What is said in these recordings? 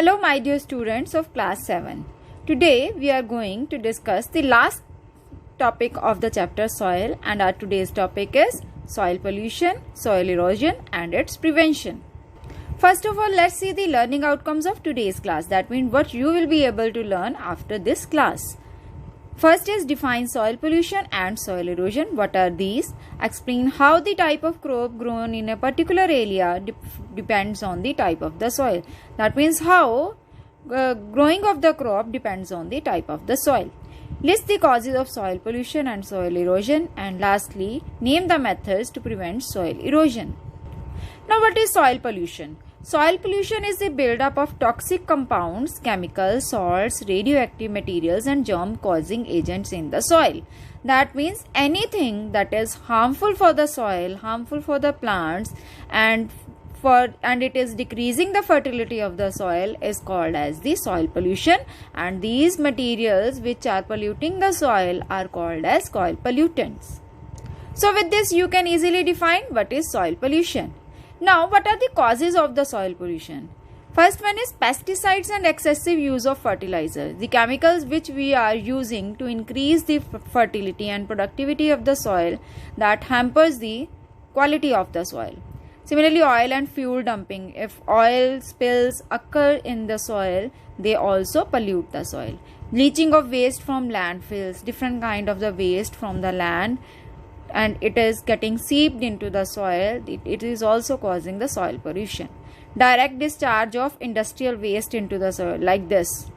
Hello my dear students of class 7. Today we are going to discuss the last topic of the chapter soil, and our today's topic is soil pollution, soil erosion and its prevention. First of all, let's see the learning outcomes of today's class. That means what you will be able to learn after this class. First is define soil pollution and soil erosion. What are these? Explain how the type of crop grown in a particular area depends on the type of the soil. That means how growing of the crop depends on the type of the soil. List the causes of soil pollution and soil erosion, and lastly, name the methods to prevent soil erosion. Now, what is soil pollution? Soil pollution is the buildup of toxic compounds, chemicals, salts, radioactive materials and germ-causing agents in the soil. That means anything that is harmful for the soil, harmful for the plants, and it is decreasing the fertility of the soil is called as the soil pollution, and these materials which are polluting the soil are called as soil pollutants. So with this you can easily define what is soil pollution. Now, what are the causes of the soil pollution? First one is pesticides and excessive use of fertilizers. The chemicals which we are using to increase the fertility and productivity of the soil, that hampers the quality of the soil. Similarly, oil and fuel dumping. If oil spills occur in the soil, they also pollute the soil. Leaching of waste from landfills, different kind of the waste from the land, and it is getting seeped into the soil, it is also causing the soil pollution. Direct discharge of industrial waste into the soil, like this.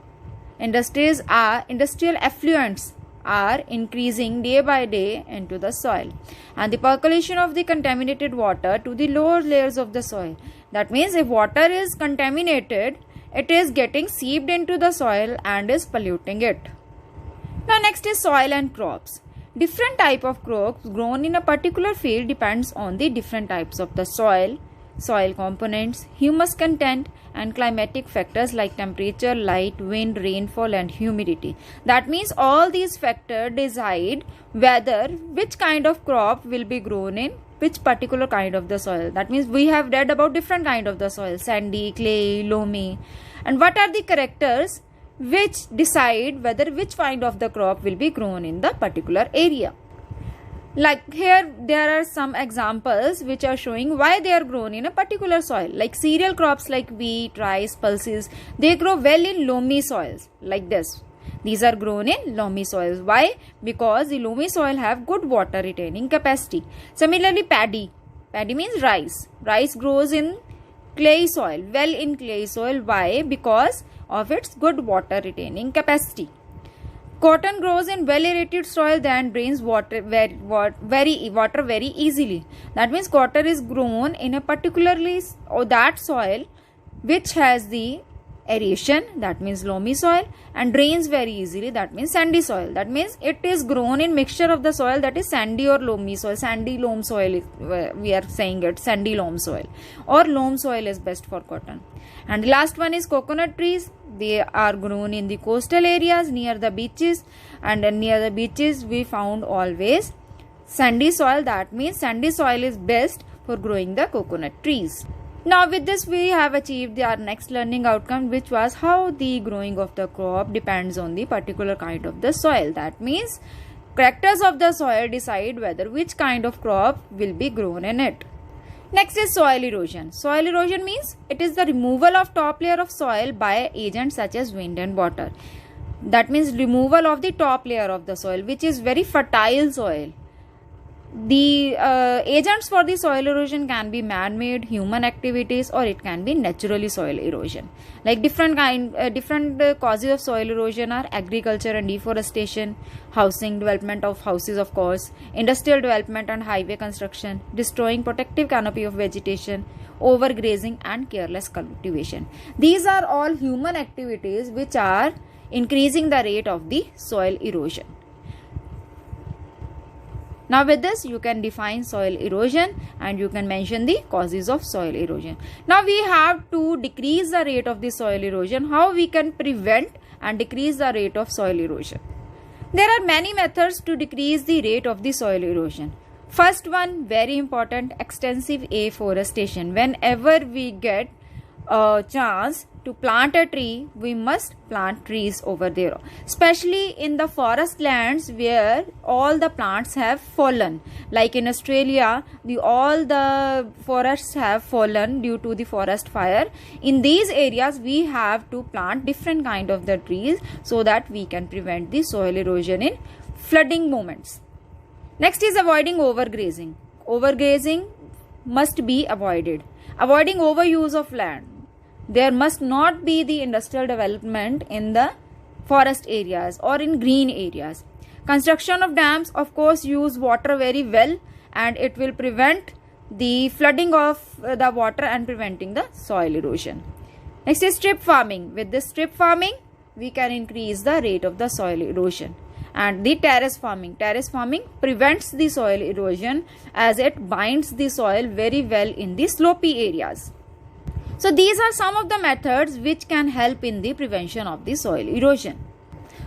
Industrial effluents are increasing day by day into the soil, and the percolation of the contaminated water to the lower layers of the soil. That means if water is contaminated, it is getting seeped into the soil and is polluting it. Now next is soil and crops. Different type of crops grown in a particular field depends on the different types of the soil, soil components, humus content and climatic factors like temperature, light, wind, rainfall and humidity. That means all these factors decide whether which kind of crop will be grown in which particular kind of the soil. That means we have read about different kind of the soil, sandy, clay, loamy, and what are the characters which decide whether which kind of the crop will be grown in the particular area. Like here there are some examples which are showing why they are grown in a particular soil. Like cereal crops like wheat, rice, pulses, they grow well in loamy soils like this. These are grown in loamy soils. Why? Because the loamy soil have good water retaining capacity. Similarly, paddy means rice. Rice grows in clay soil, well in clay soil. Why? Because of its good water retaining capacity. Cotton grows in well aerated soil that drains water very easily. That means cotton is grown in a particularly that soil which has the aeration, that means loamy soil, and drains very easily, that means sandy soil. That means it is grown in mixture of the soil, that is sandy or loamy soil. Sandy loam soil, we are saying it sandy loam soil, or loam soil is best for cotton. And the last one is coconut trees. They are grown in the coastal areas near the beaches, and near the beaches we found always sandy soil. That means sandy soil is best for growing the coconut trees. Now with this we have achieved our next learning outcome, which was how the growing of the crop depends on the particular kind of the soil. That means characters of the soil decide whether which kind of crop will be grown in it. Next is soil erosion. Soil erosion means it is the removal of top layer of soil by agents such as wind and water. That means removal of the top layer of the soil, which is very fertile soil. The agents for the soil erosion can be man-made, human activities, or it can be naturally soil erosion. Like different causes of soil erosion are agriculture and deforestation, housing, development of houses of course, industrial development and highway construction, destroying protective canopy of vegetation, overgrazing and careless cultivation. These are all human activities which are increasing the rate of the soil erosion. Now with this you can define soil erosion and you can mention the causes of soil erosion. Now we have to decrease the rate of the soil erosion. How we can prevent and decrease the rate of soil erosion? There are many methods to decrease the rate of the soil erosion. First one, very important, extensive afforestation. Whenever we get a chance to plant a tree, we must plant trees over there, especially in the forest lands where all the plants have fallen. Like in Australia, all the forests have fallen due to the forest fire. In these areas, we have to plant different kind of the trees so that we can prevent the soil erosion in flooding moments. Next is avoiding overgrazing. Overgrazing must be avoided. Avoiding overuse of land. There must not be the industrial development in the forest areas or in green areas. Construction of dams, of course, use water very well, and it will prevent the flooding of the water and preventing the soil erosion. Next is strip farming. With this strip farming, we can increase the rate of the soil erosion. And the terrace farming. Terrace farming prevents the soil erosion as it binds the soil very well in the slopey areas. So these are some of the methods which can help in the prevention of the soil erosion.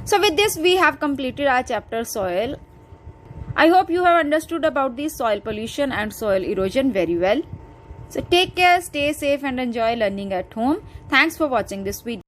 So with this, we have completed our chapter soil. I hope you have understood about the soil pollution and soil erosion very well. So take care, stay safe and enjoy learning at home. Thanks for watching this video.